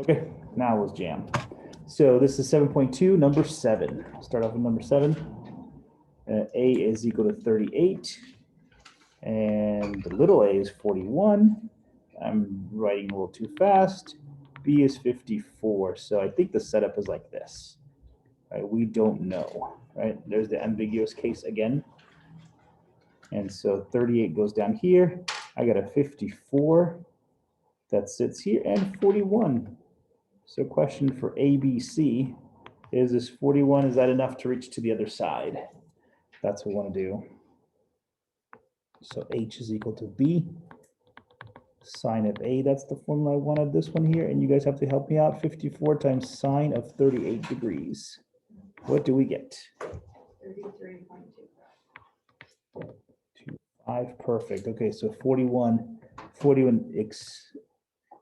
Okay, now let's jam. So this is 7.2, number 7. I'll start off with number 7. A is equal to 38. And the little a is 41. I'm writing a little too fast. B is 54. So I think the setup is like this. Right? We don't know. Right? There's the ambiguous case again. And so 38 goes down here. I got a 54 that sits here and 41. So question for A, B, C, is this 41, is that enough to reach to the other side? That's what we want to do. So H is equal to B, sine of A, that's the formula I wanted, this one here, and you guys have to help me out. 54 times sine of 38 degrees. What do we get? 33.25. 5, perfect. Okay, so 41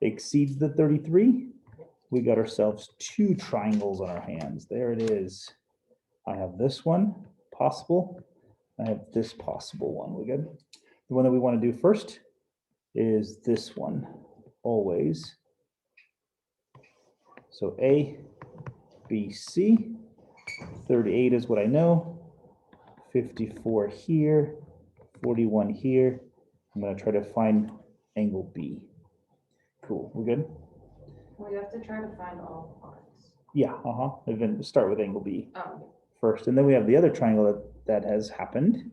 exceeds the 33. We got ourselves 2 triangles on our hands. There it is. I have this one possible. I have this possible one. We good? The one that we want to do first is this one, always. So A, B, C. 38 is what I know. 54 here, 41 here. I'm going to try to find angle B. Cool. We're good? Well, you have to try to find all parts. Yeah, and then start with angle B Oh. first. And then we have the other triangle that has happened.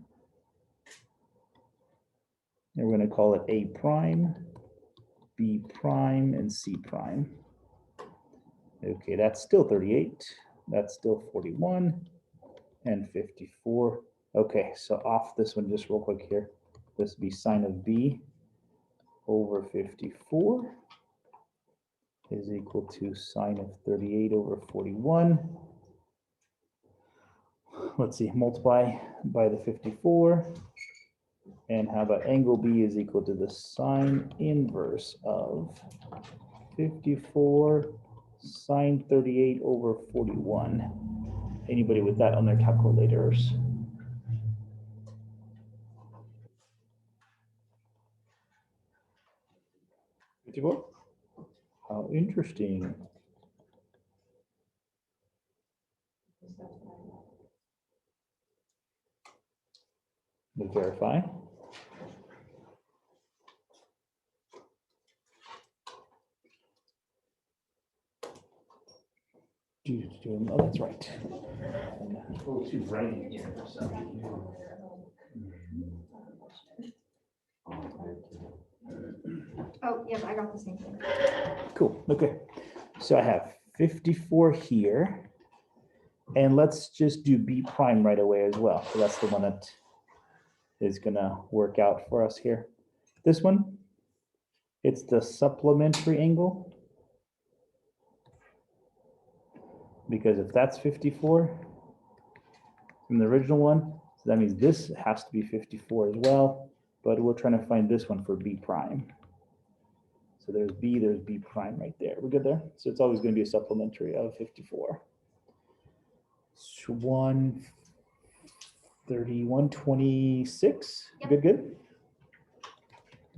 And we're going to call it A prime, B prime, and C prime. Okay, that's still 38. That's still 41 and 54. Okay, so off this one just real quick here. This would be sine of B over 54 is equal to sine of 38 over 41. Let's see, multiply by the 54. And how about angle B is equal to the sine inverse of 54 sine 38 over 41. Anybody with that on their calculators? How interesting. Let's verify. Oh, that's right. Oh, she's writing here. Oh, yep, I got the same thing. Cool. Okay. So I have 54 here. And let's just do B prime right away as well. So that's the one that is going to work out for us here. This one, it's the supplementary angle. Because if that's 54 from the original one, so that means this has to be 54 as well. But we're trying to find this one for B prime. So there's B prime right there. We're good there? So it's always going to be a supplementary of 54. 126. Yep. Good.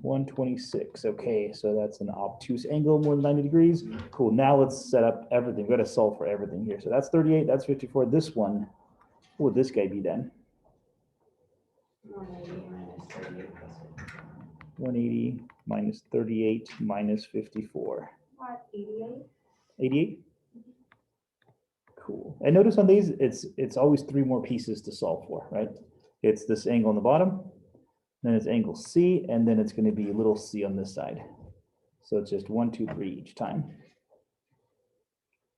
126. Okay, so that's an obtuse angle, more than 90 degrees. Cool. Now let's set up everything. We've got to solve for everything here. So that's 38. That's 54. This one, what would this guy be then? 180 minus 38 minus 54. What, 88? 88? Cool. And notice on these, it's always 3 more pieces to solve for, right? It's this angle on the bottom, then it's angle C, and then it's going to be little c on this side. So it's just 1, 2, 3 each time.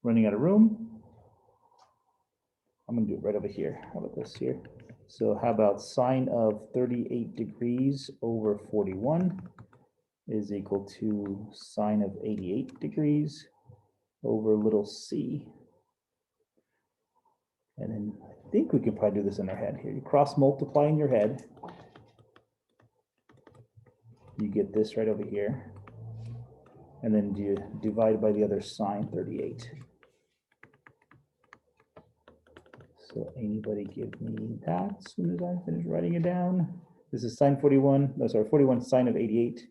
Running out of room. I'm going to do it right over here. How about this here? So how about sine of 38 degrees over 41 is equal to sine of 88 degrees over little c. And then I think we can probably do this in our head here. You cross multiply in your head. You get this right over here. And then you divide by the other sine 38. So anybody give me that as soon as I finish writing it down. This is sine 41, no, sorry, 41 sine of 88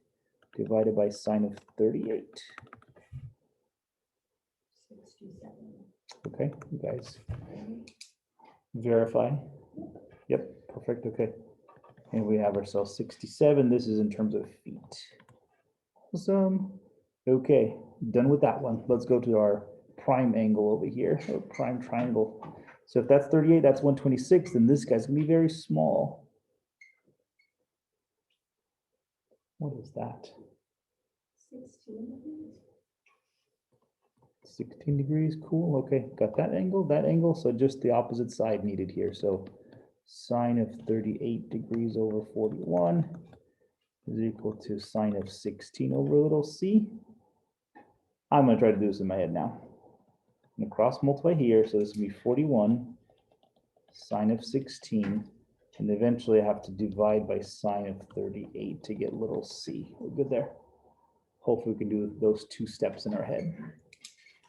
divided by sine of 38. Okay, you guys verify. Yep, perfect, okay. And we have ourselves 67. This is in terms of feet. Awesome. Okay, done with that one. Let's go to our prime angle over here, or prime triangle. So if that's 38, that's 126, then this guy's gonna be very small. What is that? 16 degrees, cool, okay, got that angle, so just the opposite side needed here. So sine of 38 degrees over 41 is equal to sine of 16 over little c. I'm gonna try to do this in my head now. I'm gonna cross multiply here, so this will be 41 sine of 16, and eventually I have to divide by sine of 38 to get little c. We're good there. Hopefully we can do those two steps in our head.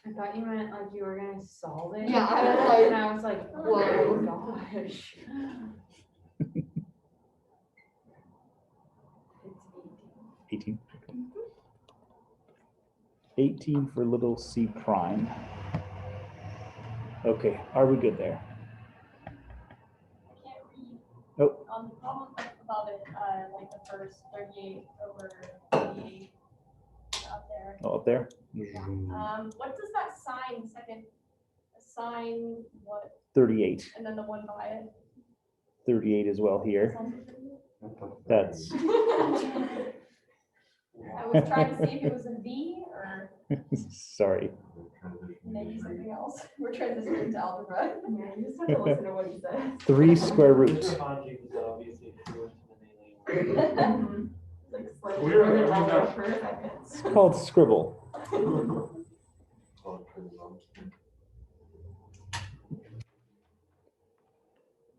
I thought you meant like you were gonna solve it. Yeah, I was like, and I was like, whoa, gosh. It's 18. 18 for little c prime. Okay, are we good there? I can't read. Oh. On the problem above it, like the first 38 over 88 out there. Oh, up there? What does that sign second? Sign what? 38. And then the one by it. 38 as well here. That's. I was trying to see if it was a V or Sorry. maybe something else. We're transitioning to algebra. Yeah, you just have to listen to what he says. 3 square root. Like slightly for a second. It's called scribble.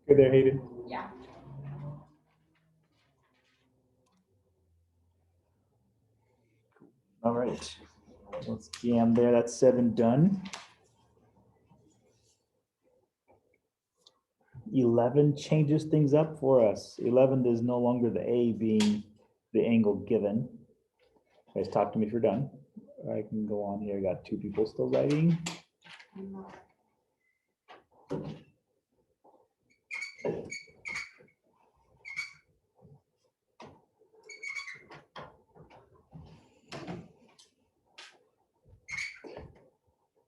Good there, Hayden. Yeah. All right. Let's jam there. That's 7 done. 11 changes things up for us. 11 is no longer the A being the angle given. Guys, talk to me if you're done. I can go on here. I got 2 people still writing.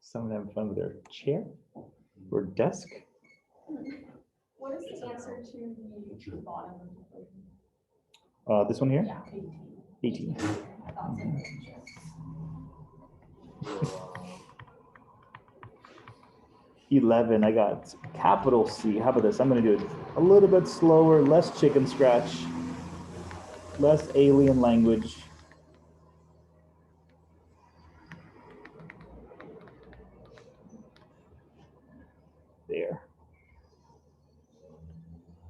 Someone having fun with their chair or desk. What is the answer to the bottom of the equation? This one here? Yeah, 18. I thought so. 11, I got capital C. How about this? I'm going to do it a little bit slower, less chicken scratch, less alien language. There.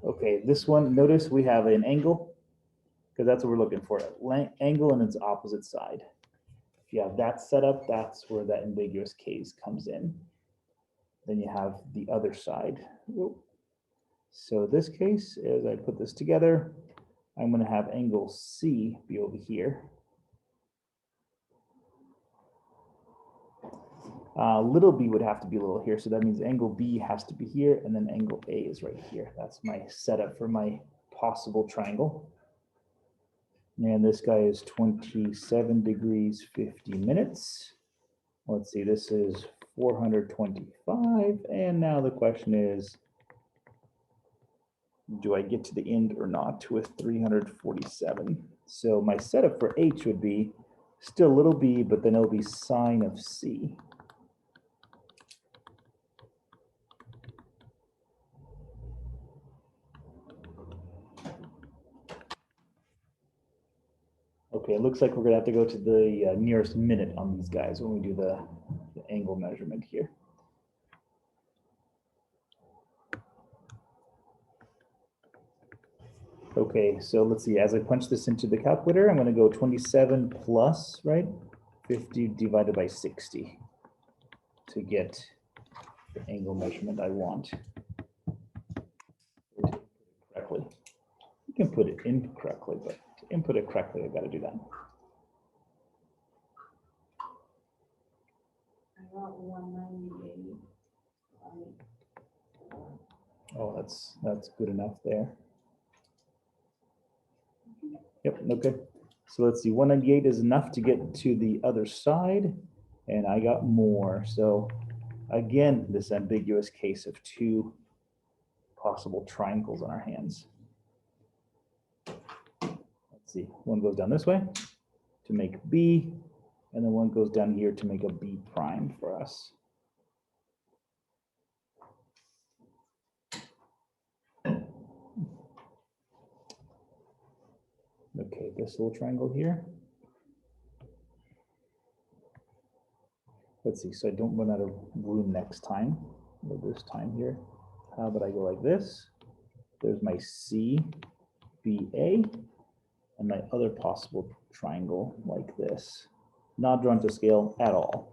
Okay, this one, notice we have an angle, because that's what we're looking for, angle and its opposite side. If you have that set up, that's where that ambiguous case comes in. Then you have the other side. Whoop. So this case, as I put this together, I'm going to have angle C be over here. Little b would have to be a little here, so that means angle B has to be here, and then angle A is right here. That's my setup for my possible triangle. And this guy is 27 degrees, 50 minutes. Let's see, this is 425, and now the question is, do I get to the end or not with 347? So my setup for H would be still little b, but then it'll be sine of C. Okay, it looks like we're gonna have to go to the nearest minute on these guys when we do the angle measurement here. Okay, so let's see, as I punch this into the calculator, I'm gonna go 27 plus, right? 50 divided by 60 to get the angle measurement I want. Correctly. You can put it incorrectly, but to input it correctly, I gotta do that. I got 198. Oh, that's good enough there. Yep, okay. So let's see, 198 is enough to get to the other side, and I got more. So again, this ambiguous case of two possible triangles on our hands. Let's see, one goes down this way to make B, and then one goes down here to make a B prime for us. Okay, this little triangle here. Let's see, so I don't run out of room next time, or this time here. How about I go like this? There's my C, B, A, and my other possible triangle like this. Not drawn to scale at all.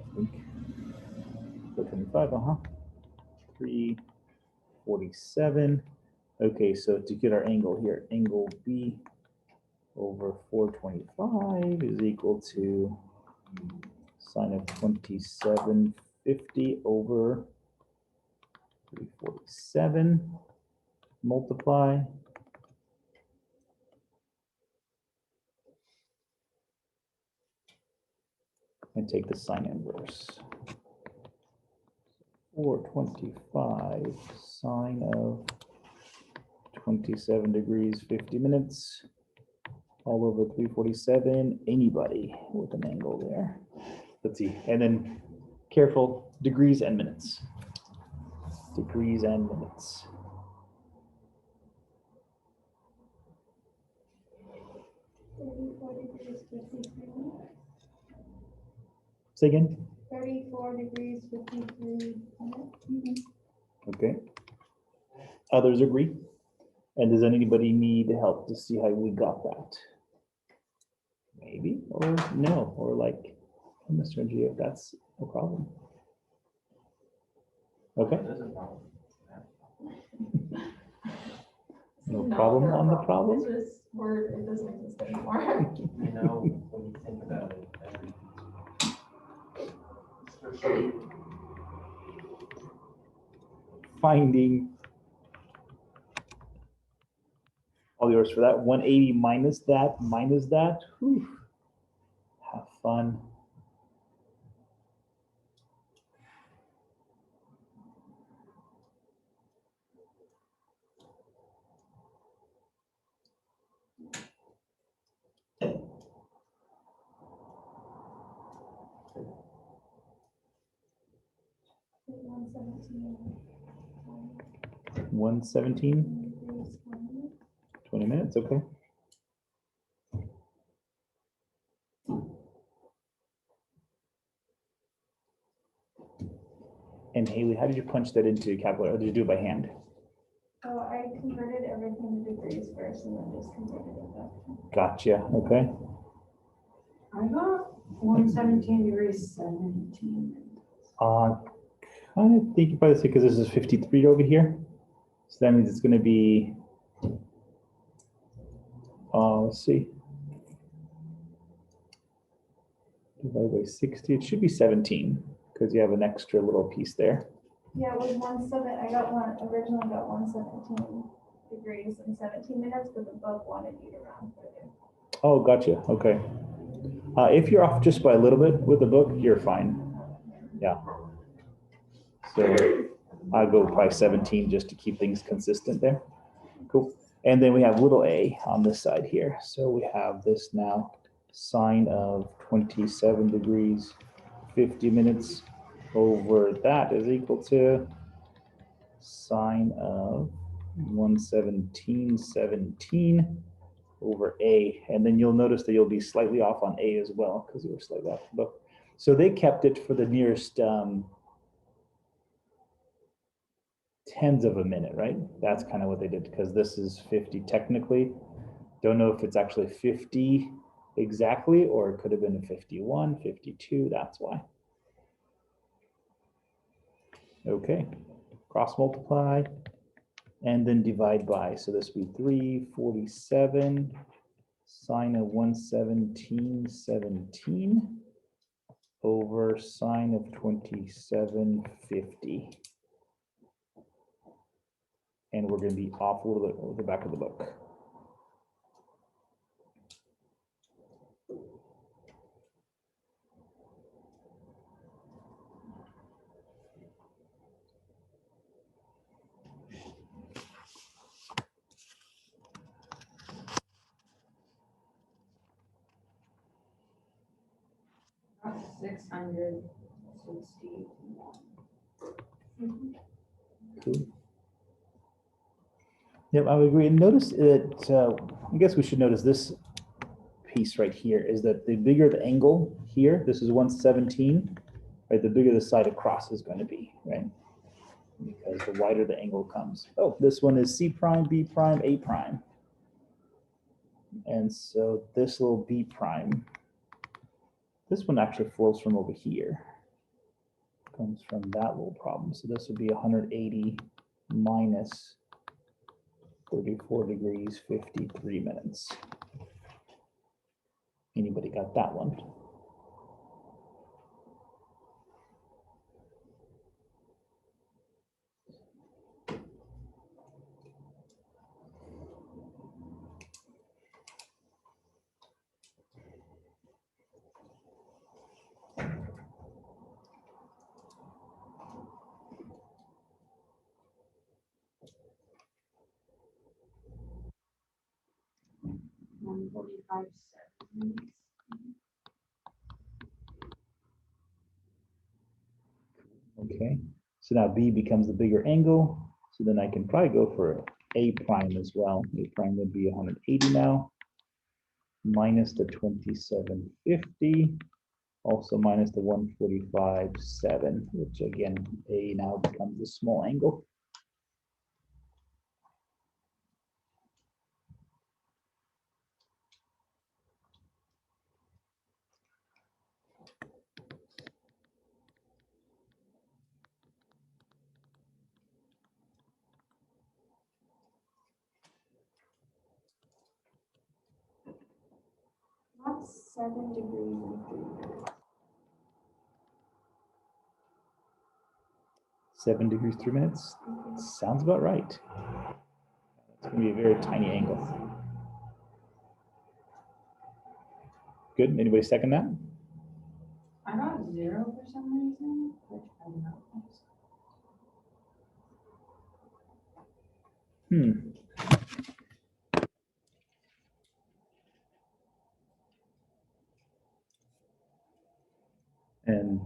I think 425, 347. Okay, so to get our angle here, angle B over 425 is equal to sine of 2750 over 347, multiply. And take the sine inverse. 425 sine of 27 degrees, 50 minutes, all over 347. Anybody with an angle there. Let's see, and then careful, degrees and minutes. Degrees and minutes. Say again. 34 degrees, 53 minutes. Okay. Others agree? And does anybody need help to see how we got that? Maybe, or no, or like, Mr. G, that's no problem. Okay. No problem on the problem? It's just word, it doesn't exist anymore. You know, when you think about it, especially Finding all yours for that. 180 minus that, Whew. Have fun. One 17, 20 minutes, okay. And Haley, how did you punch that into calculator? Or did you do it by hand? So I converted everything to degrees first and then just converted it back. Gotcha, okay. I got 117 degrees, 17. Kind of think about this because this is 53 over here. So that means it's going to be, let's see. Divided by 60, it should be 17 because you have an extra little piece there. Yeah, it was originally got 117 degrees and 17 minutes, but the book wanted you to round further. Oh, gotcha, okay. If you're off just by a little bit with the book, you're fine. Yeah. So I'll go by 17 just to keep things consistent there. Cool. And then we have little a on this side here. So we have this now, sine of 27 degrees, 50 minutes over that is equal to sine of 117 over a. And then you'll notice that you'll be slightly off on a as well because you were slightly off the book. So they kept it for the nearest tens of a minute, right? That's kind of what they did because this is 50 technically. Don't know if it's actually 50 exactly, or it could have been a 51, 52, that's why. Okay, cross multiply, and then divide by. So this would be 347 sine of 117.17 over sine of 2750. And we're going to be off a little bit over the back of the book. About 660. Cool. Yep, I would agree. And notice that, I guess we should notice this piece right here is that the bigger the angle here, this is 117, right? The bigger the side across is going to be, right? Because the wider the angle comes. Oh, this one is C prime, B prime, A prime. And so this little B prime, this one actually flows from over here. Comes from that little problem. So this would be 180 minus 34 degrees, 53 minutes. Anybody got that one? Okay, so now B becomes the bigger angle. So then I can probably go for A prime as well. A prime would be 180 now, minus the 2750, also minus the 145.7, which again, A now becomes a small angle. That's 7 degrees and 3 minutes. 7 degrees, 3 minutes. Sounds about right. It's going to be a very tiny angle. Good. Anybody second that? I got 0 for some reason, which I don't know. And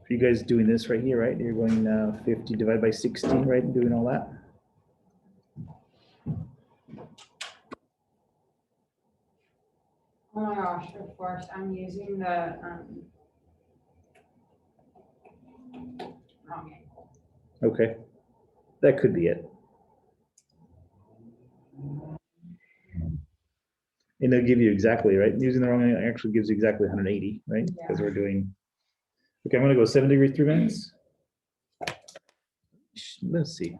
for you guys doing this right here, right? You're going 50 divided by 16, right? And doing all that. Oh my gosh, of course, I'm using the wrong angle. Okay. That could be it. And they'll give you exactly, right? Using the wrong angle actually gives you exactly 180, right? Because we're doing, okay, I'm gonna go 7 degrees, 3 minutes. Let's see.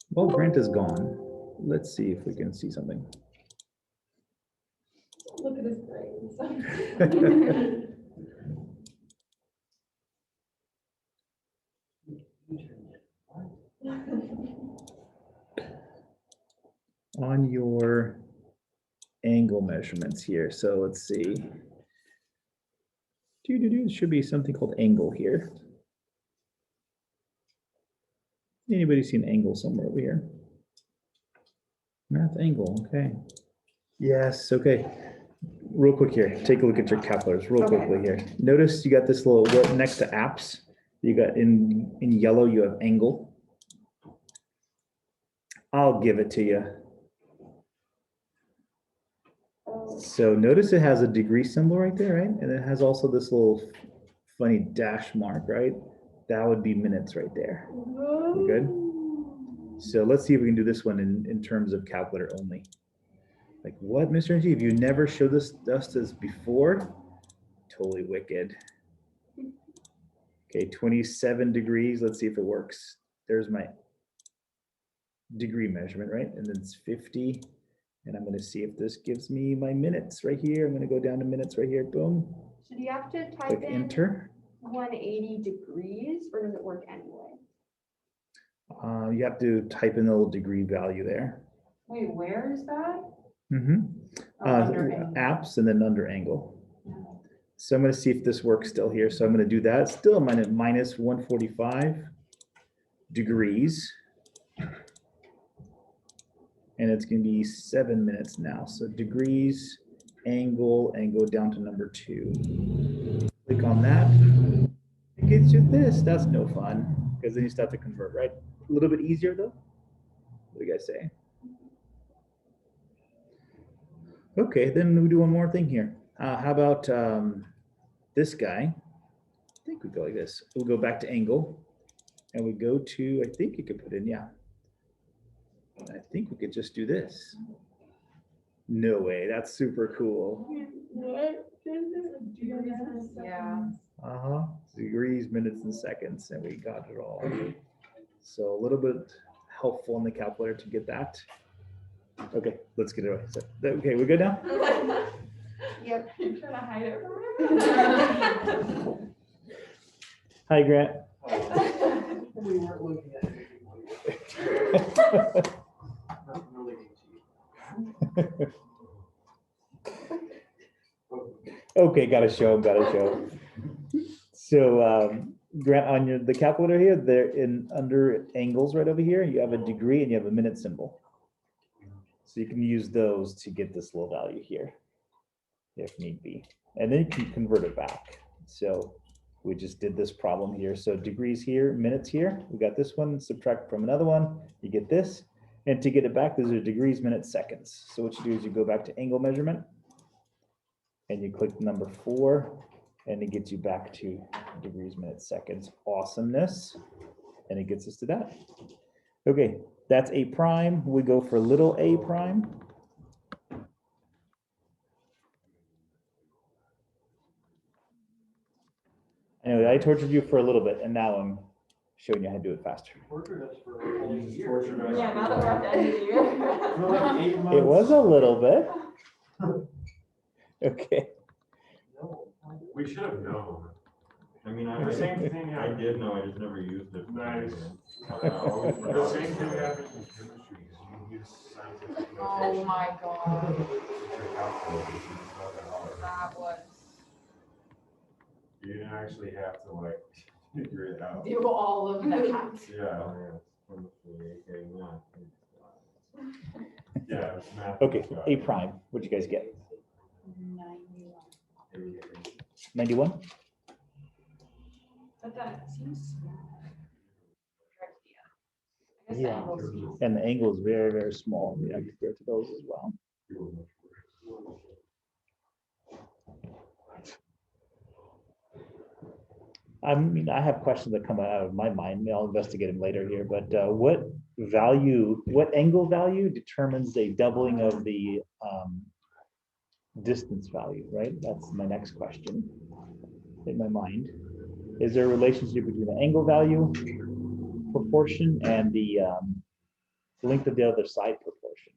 Well, Grant is gone. Let's see if we can see something. Look at his grades. On your angle measurements here. So let's see. There should be something called angle here. Anybody see an angle somewhere over here? Math angle, okay. Yes, okay. Real quick here, take a look at your calculators real quickly here. Notice you got this little right next to apps. You got in yellow, you have angle. I'll give it to you. So notice it has a degree symbol right there, right? And it has also this little funny dash mark, right? That would be minutes right there. You good? So let's see if we can do this one in terms of calculator only. Like what, Mr. NG? If you never showed this us before, totally wicked. Okay, 27 degrees. Let's see if it works. There's my degree measurement, right? And then it's 50. And I'm going to see if this gives me my minutes right here. I'm going to go down to minutes right here. Boom. So do you have to type Click in enter. 180 degrees or does it work anyway? You have to type in the little degree value there. Wait, where is that? Mm-hmm. Oh, under angle. Apps and then under angle. So I'm going to see if this works still here. So I'm going to do that. Still minus 145 degrees. And it's going to be 7 minutes now. So degrees, angle, and go down to number 2. Click on that. It gets you this. That's no fun because then you start to convert, right? A little bit easier though. What do you guys say? Okay, then we do one more thing here. How about this guy? I think we go like this. We'll go back to angle and we go to, I think you could put in, yeah. I think we could just do this. No way, that's super cool. Yeah. Uh-huh, degrees, minutes, and seconds, and we got it all. So a little bit helpful in the calculator to get that. Okay, let's get it away. So, okay, we're good now? Yep. You're trying to hide it from me. Hi, Grant. We weren't looking at it. Not relating to you. Okay, gotta show him. So Grant, on the calculator here, there in under angles right over here, you have a degree and you have a minute symbol. So you can use those to get this little value here, if need be. And then you can convert it back. So we just did this problem here. So degrees here, minutes here. We got this one, subtract from another one, you get this. And to get it back, those are degrees, minutes, seconds. So what you do is you go back to angle measurement and you click number 4 and it gets you back to degrees, minutes, seconds. Awesomeness. And it gets us to that. Okay, that's A prime. We go for little a prime. Anyway, I tortured you for a little bit and now I'm showing you how to do it faster. Tortured us for a whole year. Yeah, now that we're at the end of the year. For like 8 months. It was a little bit. Okay. No. We should have known. I mean, The same thing I happened. did know, I just never used it. Nice. The The same thing happened in chemistry, because you use scientific Oh notation. my god, To calculate it, it's not that hard. that was, You didn't actually have to like figure it out. do all of that. Yeah, yeah, it's math. Okay, A prime. What'd you guys get? 91? But that seems small. I guess the Yeah. angle's small. And the angle is very, very small. Yeah, compared to those as well. I mean, I have questions that come out of my mind. I'll investigate them later here, but what angle value determines a doubling of the distance value, right? That's my next question in my mind. Is there a relationship between the angle value proportion and the length of the other side proportion?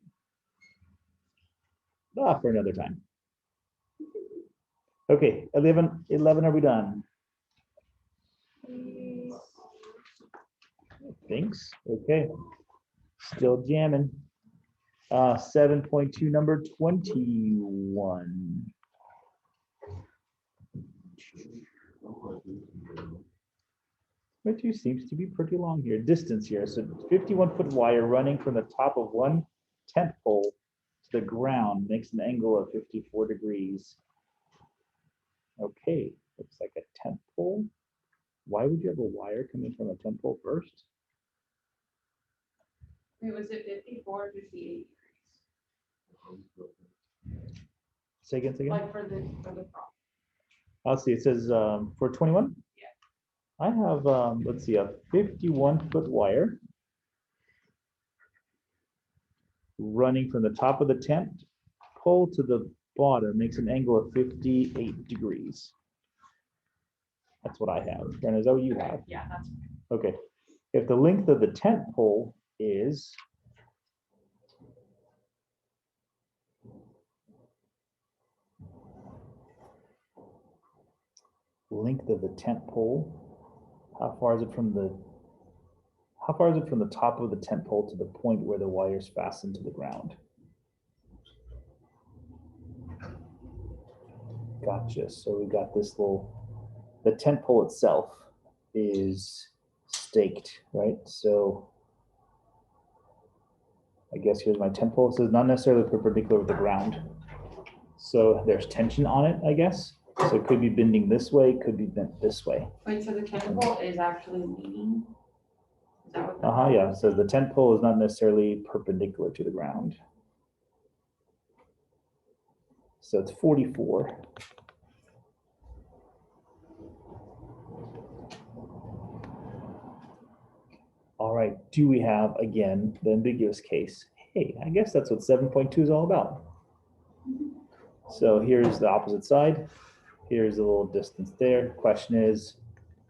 For another time. Okay, 11 are we done? Thanks. Okay. Still jamming. 7.2, number 21. Number 2 seems to be pretty long here. Distance here. So 51-foot wire running from the top of one tent pole to the ground makes an angle of 54 degrees. Okay, looks like a tent pole. Why would you have a wire coming from a tent pole first? Wait, was it 54 or 58 degrees? Say again, say again. Like for the prop. I'll see, it says for 21? Yeah. I have, let's see, a 51-foot wire running from the top of the tent pole to the bottom makes an angle of 58 degrees. That's what I have. And is that what you have? Yeah, that's Okay. If the length of the tent pole is length of the tent pole. How far is it from the top of the tent pole to the point where the wires fasten to the ground? Gotcha. So we got this the tent pole itself is staked, right? So I guess here's my tent pole. It says not necessarily perpendicular with the ground. So there's tension on it, I guess. So it could be bending this way, could be bent this way. Wait, so the tent pole is actually leaning? Is that what? Yeah. So the tent pole is not necessarily perpendicular to the ground. So it's 44. All right, do we have, again, the ambiguous case? Hey, I guess that's what 7.2 is all about. So here's the opposite side. Here's a little distance there. Question is,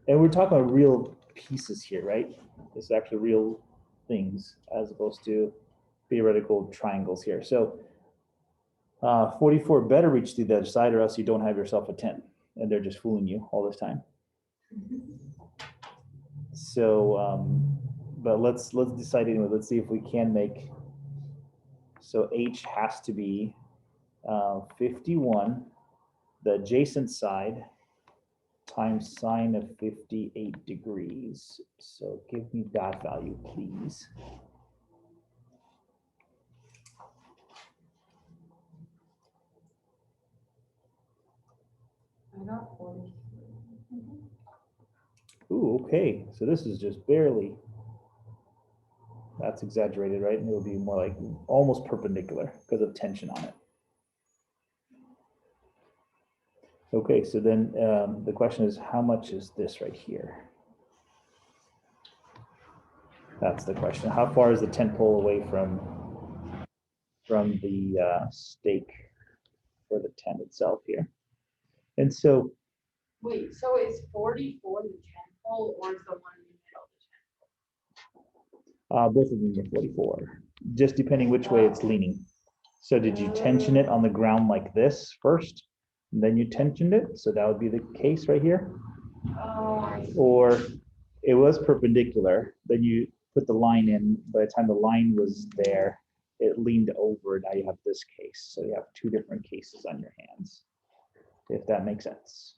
and we're talking about real pieces here, right? This is actually real things as opposed to theoretical triangles here. So 44 better reach to the other side or else you don't have yourself a 10 and they're just fooling you all this time. So, but let's decide anyway. Let's see if we can make, so H has to be 51, the adjacent side times sine of 58 degrees. So give me that value, please. I got 43. Ooh, okay. So this is just barely. That's exaggerated, right? And it will be more like almost perpendicular because of tension on it. Okay, so then the question is, how much is this right here? That's the question. How far is the tent pole away from the stake for the tent itself here? And so, Wait, so is 44 the tent pole or is the one in the middle the tent pole? both of them are 44, just depending which way it's leaning. So did you tension it on the ground like this first, and then you tensioned it? So that would be the case right here. Oh, I see. Or it was perpendicular, then you put the line in. By the time the line was there, it leaned over. Now you have this case. So you have two different cases on your hands, if that makes sense.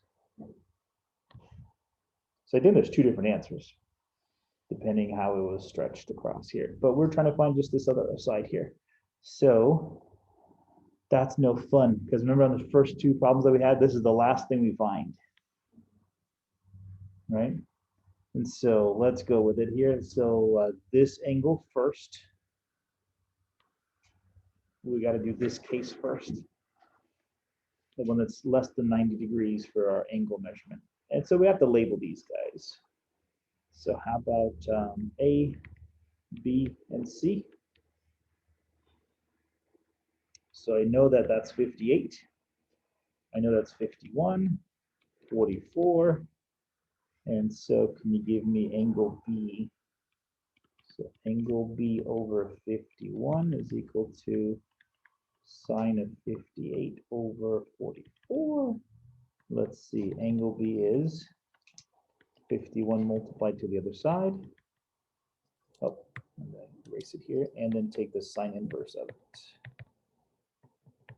So I think there's two different answers, depending how it was stretched across here. But we're trying to find just this other side here. So that's no fun, because remember on the first two problems that we had, this is the last thing we find, right? And so let's go with it here. So this angle first. We got to do this case first. The one that's less than 90 degrees for our angle measurement. And so we have to label these guys. So how about A, B, and C? So I know that that's 58. I know that's 51, 44. And so can you give me angle B? So angle B over 51 is equal to sine of 58 over 44. Let's see, angle B is 51 multiplied to the other side. Oh, I'm gonna erase it here and then take the sine inverse of it.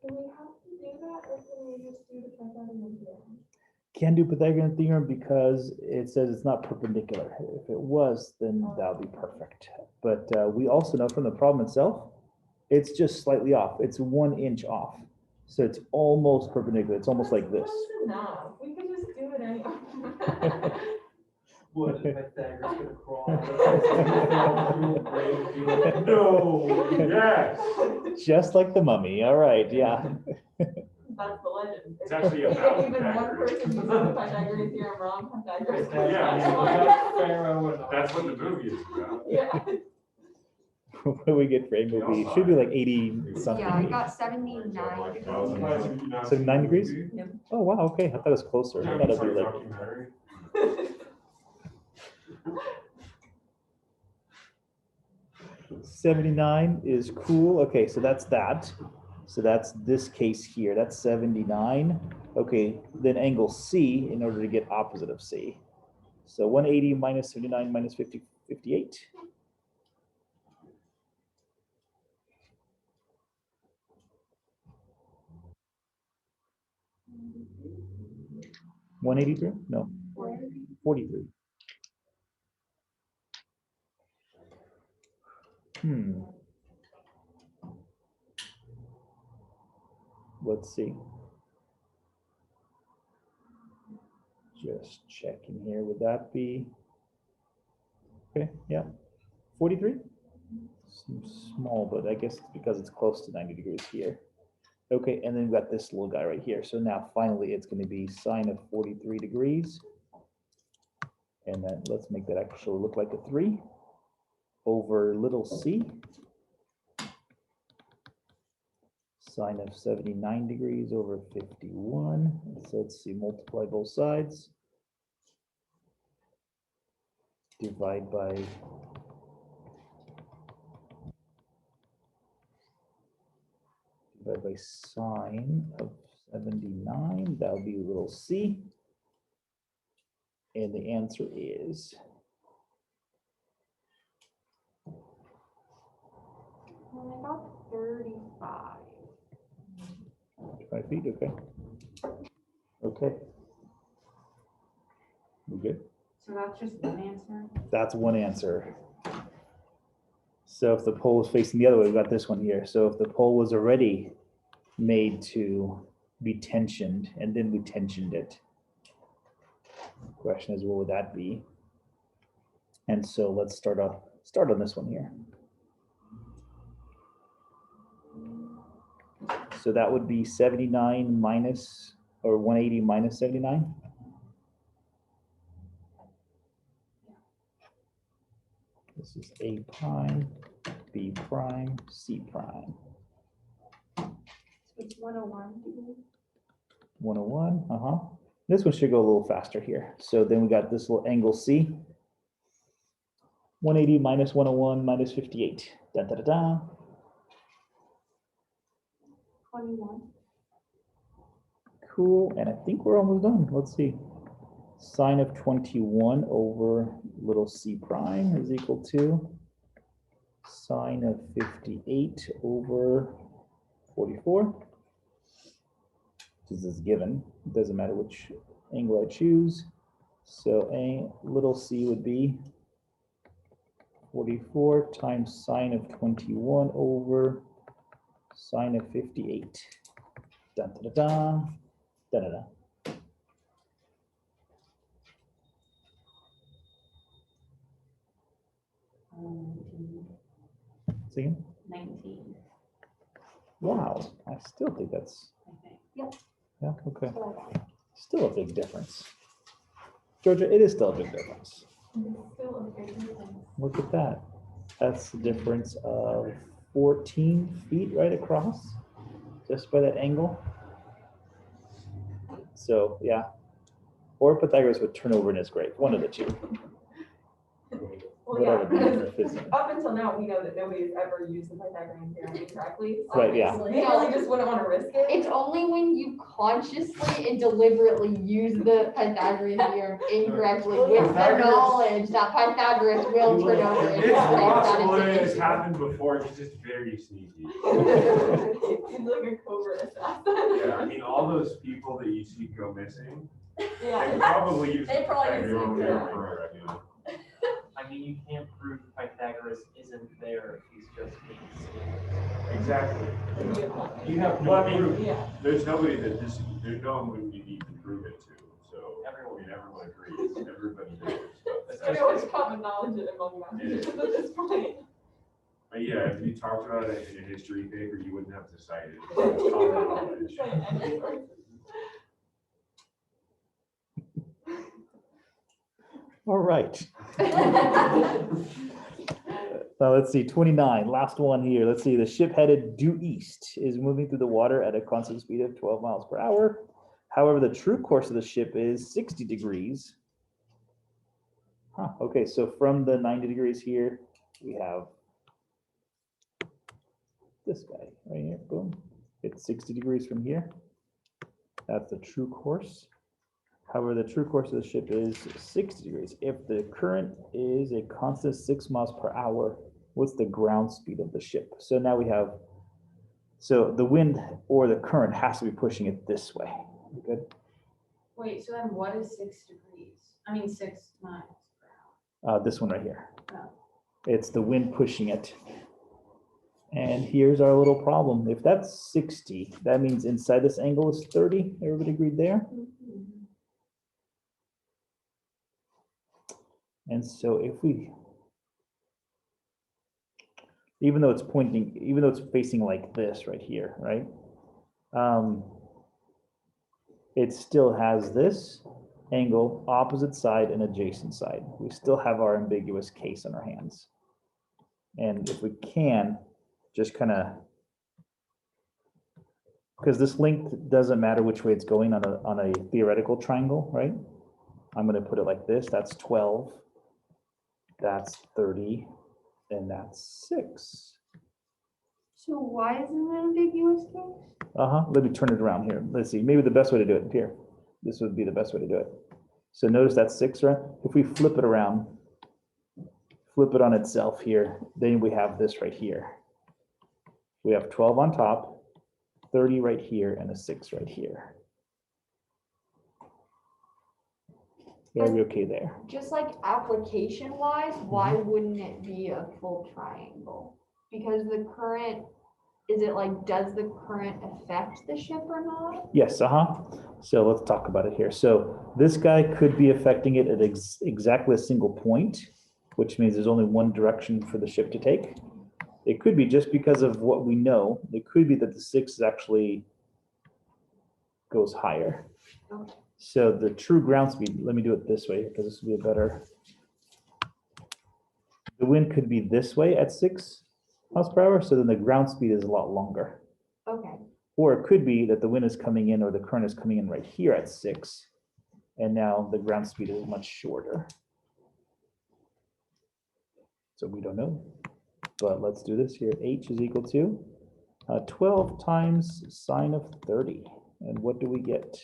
Do we have to do that, or can we just do the Pythagorean theorem? Can do Pythagorean theorem because it says it's not perpendicular. If it was, then that would be perfect. But we also know from the problem itself, it's just slightly off. It's 1 inch off. So it's almost perpendicular. It's almost like this. Close enough. We could just do it anyway. What, if Pythagoras gonna crawl? No, yes. Just like the mummy. All right, yeah. That's the legend. It's actually If about even one Pythagoras. person uses the Pythagorean theorem wrong, Pythagoras. Yeah. Pharaoh and all. That's what the movie is about. Yeah. What do we get for angle B? It should be like 80 something. Yeah, I got 79 degrees. 79 degrees? Yep. Oh, wow. Okay. I thought it was closer. I thought it'd be like. Documentary. 79 79 is cool. Okay, so that's that. So that's this case here. That's 79. Okay, then angle C in order to get opposite of C. So 180 minus 79 minus 50, 58. $183? No, 43. Let's see. Just checking here. Would that be? Okay, yeah. 43? Seems small, but I guess it's because it's close to 90 degrees here. Okay, and then we've got this little guy right here. So now finally it's going to be sine of 43 degrees. And then let's make that actually look like a 3 over little c. Sine of 79 degrees over 51. So let's see, multiply both sides. Divide by sine of 79. That would be little c. And the answer is I got 35. 5 feet, okay. Okay. We good? So that's just one answer? That's one answer. So if the pole was facing the other way, we've got this one here. So if the pole was already made to be tensioned and then we tensioned it, question is, what would that be? And so let's start on this one here. So that would be 79 minus, or 180 minus 79. This is A prime, B prime, C prime. So it's 101 degrees. 101, This one should go a little faster here. So then we got this little angle C. 180 minus 101 minus 58. Da, da, da, da. 21. Cool, and I think we're almost done. Let's see. Sine of 21 over little c prime is equal to sine of 58 over 44. This is given. It doesn't matter which angle I choose. So a little c would be 44 times sine of 21 over sine of 58. Da da da da da da da. See again? 19, Wow, I still think that's, I think. yeah, okay. So I got Still a big difference. Georgia, it is still a big difference. still a big difference. Look at that. That's the difference of 14 feet right across, just by that angle. So, yeah. Or Pythagoras would turn over in his grave, one of the two. Well, yeah, Whatever the because difference is. up until now, we know that nobody's ever used the Pythagorean theorem incorrectly. So Right, yeah. They really just wouldn't want to risk it. It's only when you consciously and deliberately use the Pythagorean theorem incorrectly with the Pythagoras- knowledge that Pythagoras will turn over in It's his grave. possible That it is has the issue. happened before, it's just very sneaky. He's like a covert assassin. Yeah, I mean, all those people that you see go missing, they Yeah. probably use They probably use Pythagorean it, theorem yeah. for, you know. I mean, you can't prove Pythagoras isn't there if he's just being stupid. Exactly. You have Well, I no mean, proof. Yeah. there's nobody that this, there's no one you need to prove it to, so, I Everyone. mean, everyone agrees, everybody knows. That's But Everyone's common knowledge among mathematicians at this point. yeah, if you talked about it in a history paper, you wouldn't have to cite it. It's common knowledge. All right. Now let's see, 29, last one here. Let's see, the ship headed due east is moving through the water at a constant speed of 12 miles per hour. However, the true course of the ship is 60 degrees. Huh, okay, so from the 90 degrees here, we have this guy right here, boom. It's 60 degrees from here. That's the true course. However, the true course of the ship is 60 degrees. If the current is a constant 6 miles per hour, what's the ground speed of the ship? So now we have, so the wind or the current has to be pushing it this way. Good. Wait, so then what is 6 degrees? I mean, 6 miles per hour. This one right here. Oh. It's the wind pushing it. And here's our little problem. If that's 60, that means inside this angle is 30. Everybody agreed there? And so if we, even though it's pointing, even though it's facing like this right here, right? It still has this angle, opposite side and adjacent side. We still have our ambiguous case in our hands. And if we can, just kind of, because this length doesn't matter which way it's going on a theoretical triangle, right? I'm going to put it like this. That's 12. That's 30. And that's 6. So why is it an ambiguous case? Let me turn it around here. Let's see. Maybe the best way to do it here. This would be the best way to do it. So notice that's 6, right? If we flip it around, flip it on itself here, then we have this right here. We have 12 on top, 30 right here, and a 6 right here. Are we okay there? Just like application wise, why wouldn't it be a full triangle? Because the current, is it like, does the current affect the ship or not? Yes, So let's talk about it here. So this guy could be affecting it at exactly a single point, which means there's only one direction for the ship to take. It could be just because of what we know. It could be that the 6 actually goes higher. Okay. So the true ground speed, let me do it this way because this will be a better. The wind could be this way at 6 miles per hour. So then the ground speed is a lot longer. Okay. Or it could be that the wind is coming in or the current is coming in right here at 6. And now the ground speed is much shorter. So we don't know. But let's do this here. H is equal to 12 times sine of 30. And what do we get?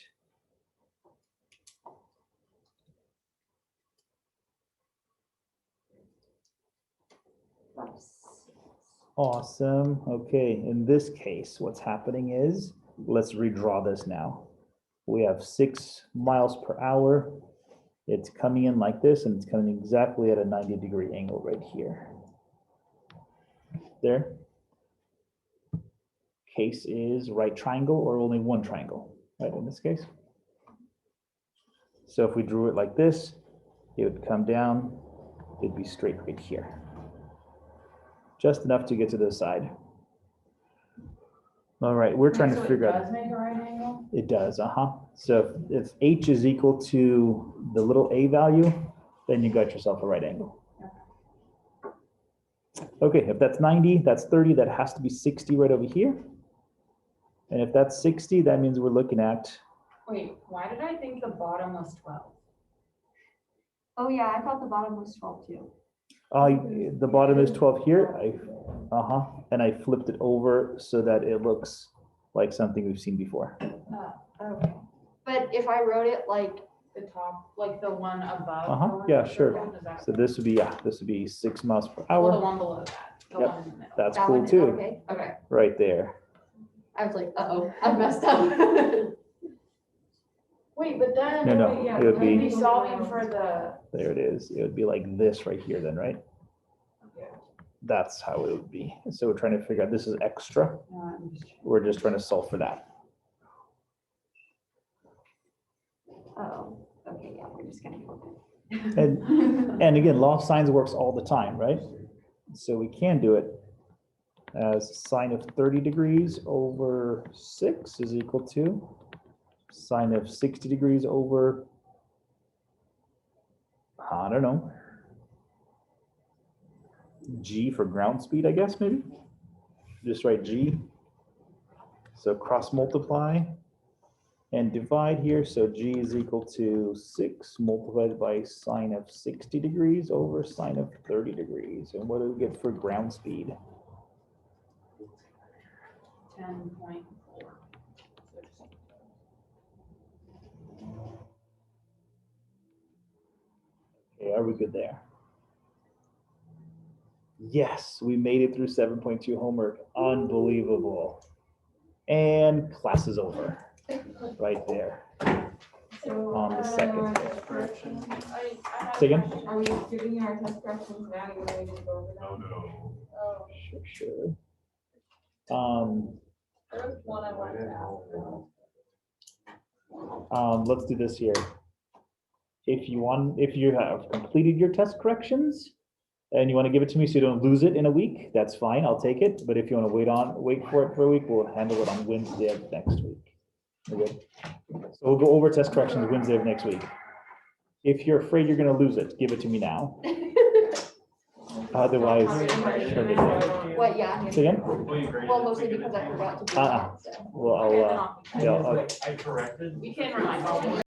Awesome. Okay, in this case, what's happening is, let's redraw this now. We have 6 miles per hour. It's coming in like this, and it's coming exactly at a 90-degree angle right here. There. Case is right triangle or only one triangle, right, in this case. So if we drew it like this, it would come down, it'd be straight right here. Just enough to get to this side. All right, we're trying to figure out. It does make a right angle? It does, So if H is equal to the little a value, then you got yourself a right angle. Okay, if that's 90, that's 30, that has to be 60 right over here. And if that's 60, that means we're looking at. Wait, why did I think the bottom was 12? Oh yeah, I thought the bottom was 12 too. The bottom is 12 here. And I flipped it over so that it looks like something we've seen before. Okay. But if I wrote it like The top, like the one above? Yeah, sure. Is that- So this would be 6 miles per Well, the hour. one below that, the Yep. one in the middle. That's that cool one? too, Okay. Okay. right there. I was like, uh-oh, I messed up. Wait, but then, No, wait, yeah, it would we'd be- be solving for the, There it is. It would be like this right here then, right? That's how it would be. So we're trying to figure out, this is extra. I'm just We're just trying to solve for that. Oh, okay, yeah, we're just gonna go. And again, law of sines works all the time, right? So we can do it as sine of 30 degrees over 6 is equal to sine of 60 degrees over, I don't know, G for ground speed, I guess, maybe? Just write G. So cross multiply and divide here. So G is equal to 6 multiplied by sine of 60 degrees over sine of 30 degrees. And what do we get for ground speed? 10.4. Okay, are we good there? Yes, we made it through 7.2 homework. Unbelievable. And class is over. Right there. So, On the second. corrections. I have Say a again? question. Are we giving our test corrections now? You want me to go over Oh, them? no. Oh, Sure. there was one I wanted to ask. Let's do this here. If you have completed your test corrections and you want to give it to me so you don't lose it in a week, that's fine, I'll take it. But if you want to wait for it for a week, we'll handle it on Wednesday of next week. Okay? So we'll go over test corrections Wednesday of next week. If you're afraid you're gonna lose it, give it to me now. Otherwise, turn it in. What, yeah, Say again? Will you grade it? well, mostly because I forgot to do Uh-uh. that, so. Well, Okay, then I'll, I'll- yeah, I'll- I corrected. You can remind me.